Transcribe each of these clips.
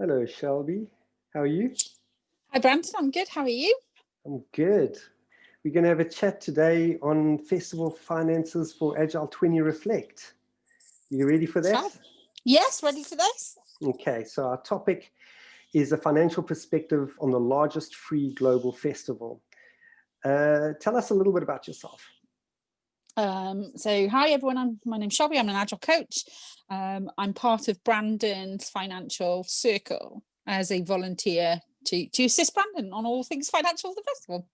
Hello, Shelby. How are you? Hi, Brandon. I'm good. How are you? I'm good. We're going to have a chat today on festival finances for Agile20 Reflect. You ready for that? Fab. Yes, ready for this? Okay, so our topic is a financial perspective on the largest free global festival. Tell us a little bit about yourself. Hi everyone. My name's Shelby. I'm an Agile coach. I'm part of Brandon's financial circle as a volunteer to assist Brandon on all things financial of the festival.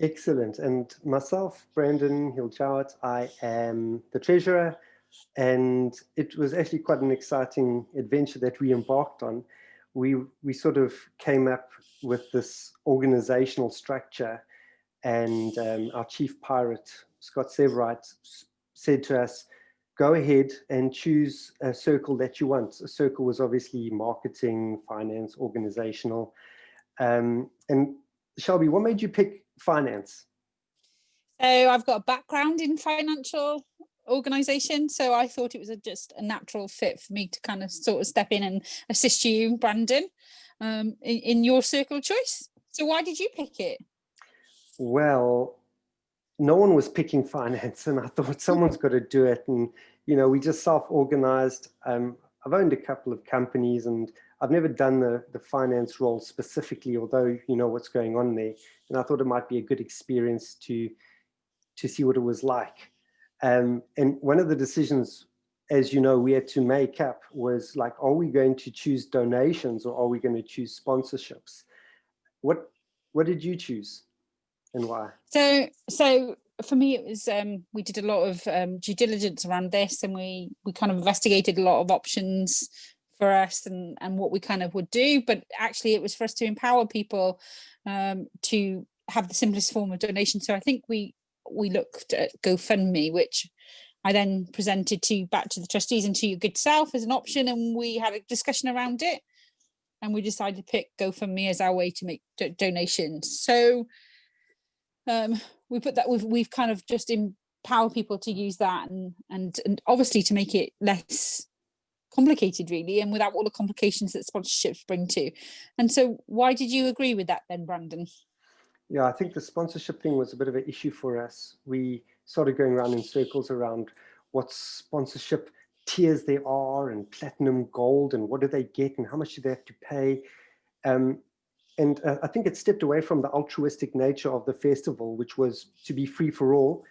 Excellent. And myself, Brandon Hill-Jowett, I am the treasurer, and it was actually quite an exciting adventure that we embarked on. We sort of came up with this organizational structure, and our chief pirate, Scott Severite, said to us, go ahead and choose a circle that you want. A circle was obviously marketing, finance, organizational. And Shelby, what made you pick finance? So I've got a background in financial organization, so I thought it was just a natural fit for me to kind of sort of step in and assist you, Brandon, in your circle of choice. So why did you pick it? Well, no one was picking finance, and I thought someone's got to do it. And, we just self-organized. I've owned a couple of companies, and I've never done the finance role specifically, although you know what's going on there. And I thought it might be a good experience to see what it was like. And one of the decisions, as you know, we had to make up was like, are we going to choose donations or are we going to choose sponsorships? What did you choose and why? So for me, it was we did a lot of due diligence around this, and we kind of investigated a lot of options for us and what we kind of would do. But actually, it was for us to empower people to have the simplest form of donation. So I think we looked at GoFundMe, which I then presented back to the trustees and to your good self as an option, and we had a discussion around it, and we decided to pick GoFundMe as our way to make donations. So we put that we've kind of just empower people to use that and obviously to make it less complicated, really, and without all the complications that sponsorships bring to. And so why did you agree with that then, Brandon? Yeah, I think the sponsorship thing was a bit of an issue for us. We started going around in circles around what sponsorship tiers there are and platinum, gold, and what do they get and how much do they have to pay. And I think it stepped away from the altruistic nature of the festival, which was to be free for all.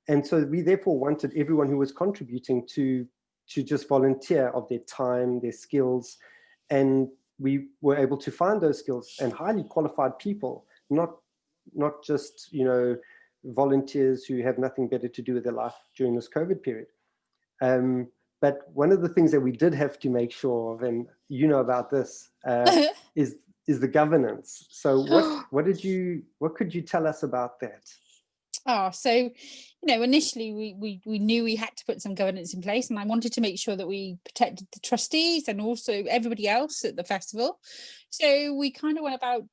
And so we therefore wanted everyone who was contributing to just volunteer of their time, their skills. And we were able to find those skills and highly qualified people, not just, volunteers who have nothing better to do with their life during this COVID period. But one of the things that we did have to make sure of, and you know about this, is the governance. So what could you tell us about that? So initially we knew we had to put some governance in place, and I wanted to make sure that we protected the trustees and also everybody else at the festival. So we kind of went about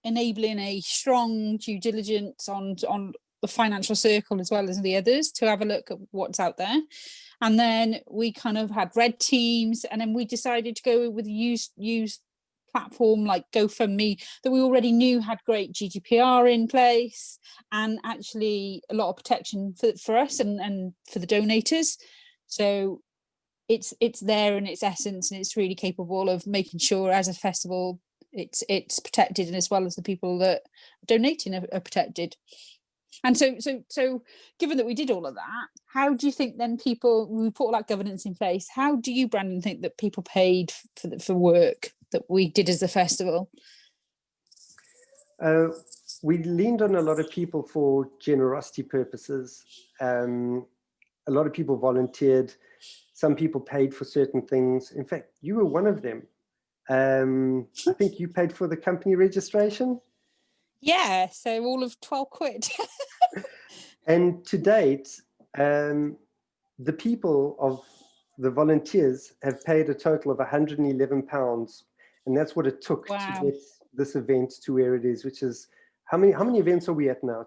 enabling a strong due diligence on the financial circle as well as the others to have a look at what's out there. And then we kind of had red teams, and then we decided to go with use platform like GoFundMe that we already knew had great GDPR in place and actually a lot of protection for us and for the donators. So it's there in its essence, and it's really capable of making sure as a festival it's protected, and as well as the people that are donating are protected. And so given that we did all of that, how do you think then we put all that governance in place, how do you, Brandon, think that people paid for work that we did as a festival? We leaned on a lot of people for generosity purposes. A lot of people volunteered. Some people paid for certain things. In fact, you were one of them. I think you paid for the company registration. Yeah, so all of 12 quid. And to date, the people of the volunteers have paid a total of £111, and that's what it took to get this event to where it is, which is how many events are we at now?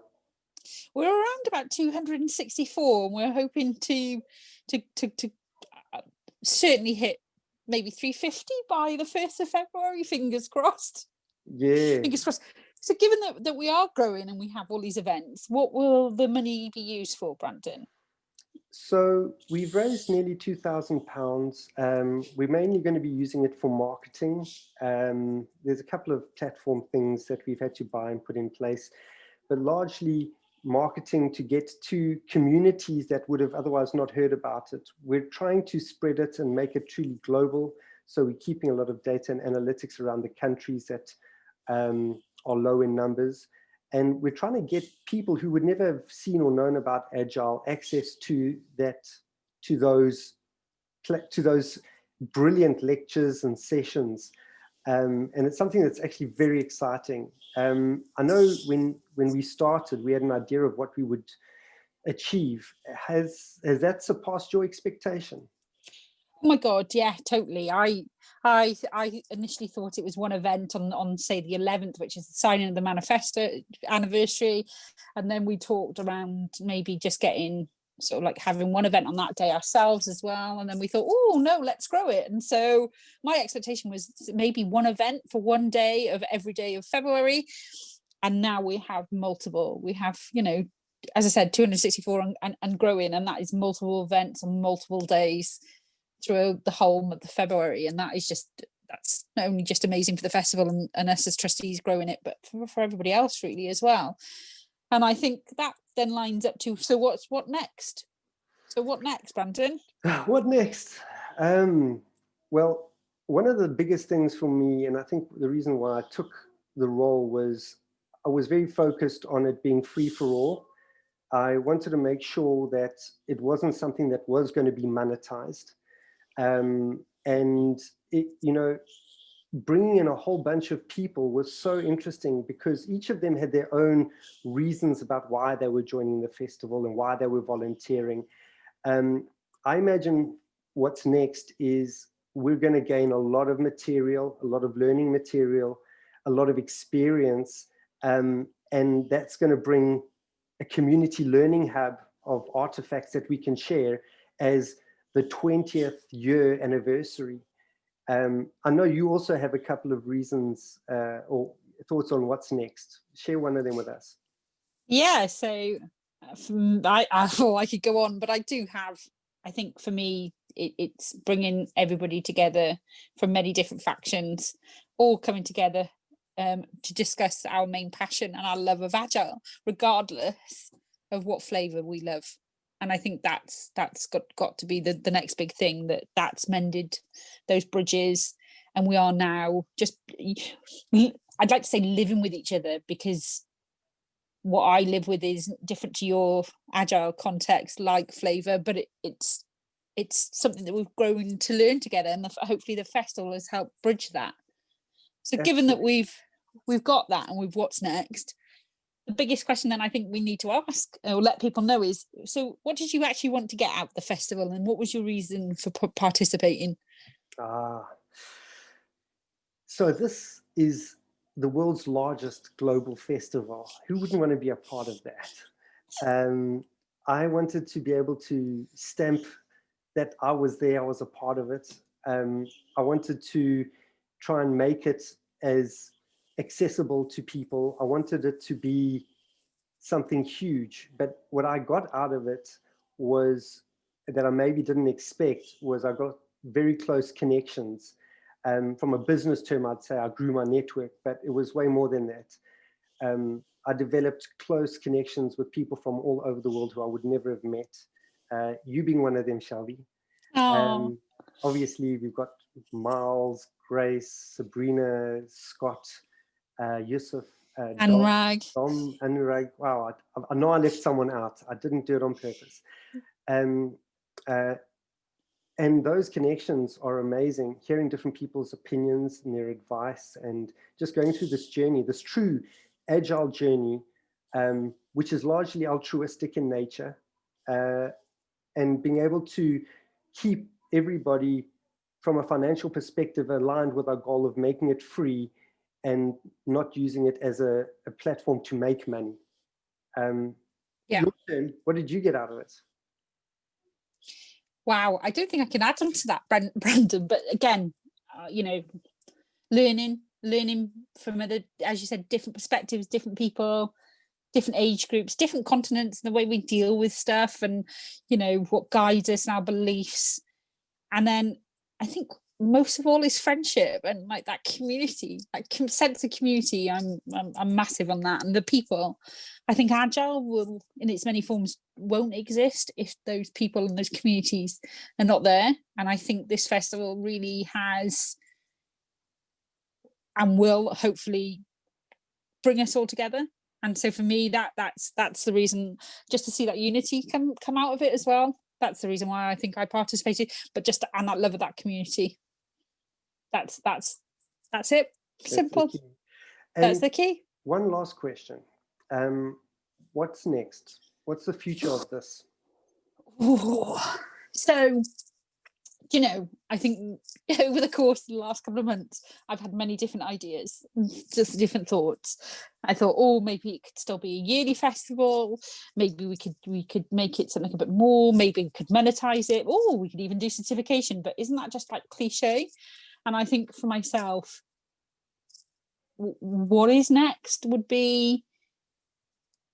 We're around about 264, and we're hoping to certainly hit maybe 350 by the 1st of February, fingers crossed. Yeah. Fingers crossed. So given that we are growing and we have all these events, what will the money be used for, Brandon? So we've raised nearly £2,000. We're mainly going to be using it for marketing. There's a couple of platform things that we've had to buy and put in place, but largely marketing to get to communities that would have otherwise not heard about it. We're trying to spread it and make it truly global. So we're keeping a lot of data and analytics around the countries that are low in numbers. And we're trying to get people who would never have seen or known about Agile access to those brilliant lectures and sessions. And it's something that's actually very exciting. I know when we started, we had an idea of what we would achieve. Has that surpassed your expectation? Oh my God, yeah, totally. I initially thought it was one event on say the 11th, which is the signing of the manifesto anniversary, and then we talked around maybe just getting sort of like having one event on that day ourselves as well, and then we thought, oh no, let's grow it. And so my expectation was maybe one event for one day of every day of February, and now we have multiple. We have, you know, as I said, 264 and growing, and that is multiple events on multiple days through the whole month of February. And that's not only just amazing for the festival and us as trustees growing it, but for everybody else really as well. And I think that then lines up to, so what next? So what next, Brandon? What next? Well, one of the biggest things for me, and I think the reason why I took the role, was I was very focused on it being free for all. I wanted to make sure that it wasn't something that was going to be monetized. And it, you know, bringing in a whole bunch of people was so interesting because each of them had their own reasons about why they were joining the festival and why they were volunteering. I imagine what's next is we're going to gain a lot of material, a lot of learning material, a lot of experience, and that's going to bring a community learning hub of artifacts that we can share as the 20th year anniversary. I know you also have a couple of reasons or thoughts on what's next. Share one of them with us. Yeah, so I could go on, but I do have, I think for me, it's bringing everybody together from many different factions, all coming together to discuss our main passion and our love of Agile, regardless of what flavour we love. And I think that's got to be the next big thing, that's mended those bridges, and we are now just, I'd like to say, living with each other, because what I live with is different to your Agile context, like flavour, but it's something that we've grown to learn together, and hopefully the festival has helped bridge that. So given that we've got that and we've what's next, the biggest question then I think we need to ask or let people know is, so what did you actually want to get out of the festival, and what was your reason for participating? So this is the world's largest global festival. Who wouldn't want to be a part of that? I wanted to be able to stamp that I was there, I was a part of it. I wanted to try and make it as accessible to people. I wanted it to be something huge, but what I got out of it was that I maybe didn't expect was I got very close connections. From a business term, I'd say I grew my network, but it was way more than that. I developed close connections with people from all over the world who I would never have met. You being one of them, Shelby. Obviously, we've got Miles, Grace, Sabrina, Scott, Yusuf, Anurag. Dom, Anurag. Wow, I know I left someone out. I didn't do it on purpose. And those connections are amazing, hearing different people's opinions and their advice, and just going through this journey, this true Agile journey, which is largely altruistic in nature, and being able to keep everybody from a financial perspective aligned with our goal of making it free and not using it as a platform to make money. Yeah. Your turn, what did you get out of it? Wow, I don't think I can add on to that, Brandon. But again, you know, learning from other, as you said, different perspectives, different people, different age groups, different continents, and the way we deal with stuff, and you know what guides us in our beliefs. And then I think most of all is friendship and like that community, like sense of community. I'm massive on that, and the people. I think Agile will, in its many forms, won't exist if those people and those communities are not there. And I think this festival really has and will hopefully bring us all together. And so for me, that's the reason, just to see that unity come out of it as well. That's the reason why I think I participated. But just and that love of that community. That's it. Simple. That's the key. One last question. What's next? What's the future of this? Ooh. So, you know, I think over the course of the last couple of months, I've had many different ideas, just different thoughts. I thought, oh, maybe it could still be a yearly festival. Maybe we could make it something a bit more. Maybe we could monetize it. Oh, we could even do certification. But isn't that just like cliche? And I think for myself, what is next would be,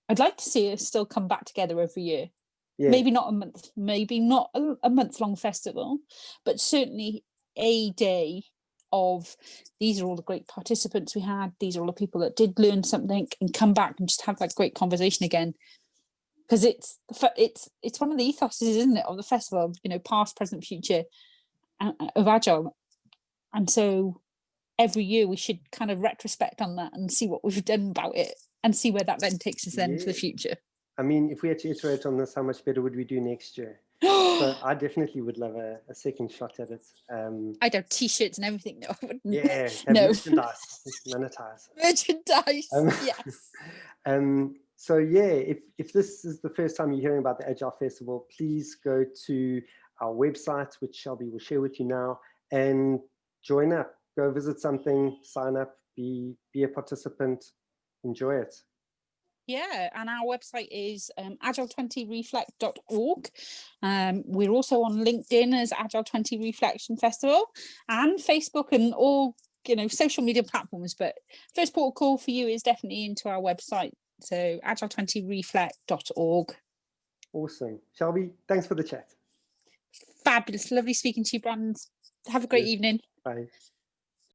I'd like to see us still come back together every year. Yeah. Maybe not a month, maybe not a month-long festival, but certainly a day of, these are all the great participants we had, these are all the people that did learn something, and come back and just have that great conversation again. Because it's one of the ethoses, isn't it, of the festival, you know, past, present, future of Agile. And so every year we should kind of retrospect on that and see what we've done about it and see where that then takes us then for the future. I mean, if we had to iterate on this, how much better would we do next year? So I definitely would love a second shot at it. I'd have t-shirts and everything. No, I wouldn't. Yeah, no. Merchandise, monetize. Merchandise, yes. So yeah, if this is the first time you're hearing about the Agile Festival, please go to our website, which Shelby will share with you now, and join up. Go visit something, sign up, be a participant, enjoy it. Yeah, and our website is agile20reflect.org. We're also on LinkedIn as Agile20 Reflection Festival, and Facebook, and all, you know, social media platforms. But first port of call for you is definitely into our website, so agile20reflect.org. Awesome. Shelby, thanks for the chat. Fabulous. Lovely speaking to you, Brandon. Have a great evening. Bye.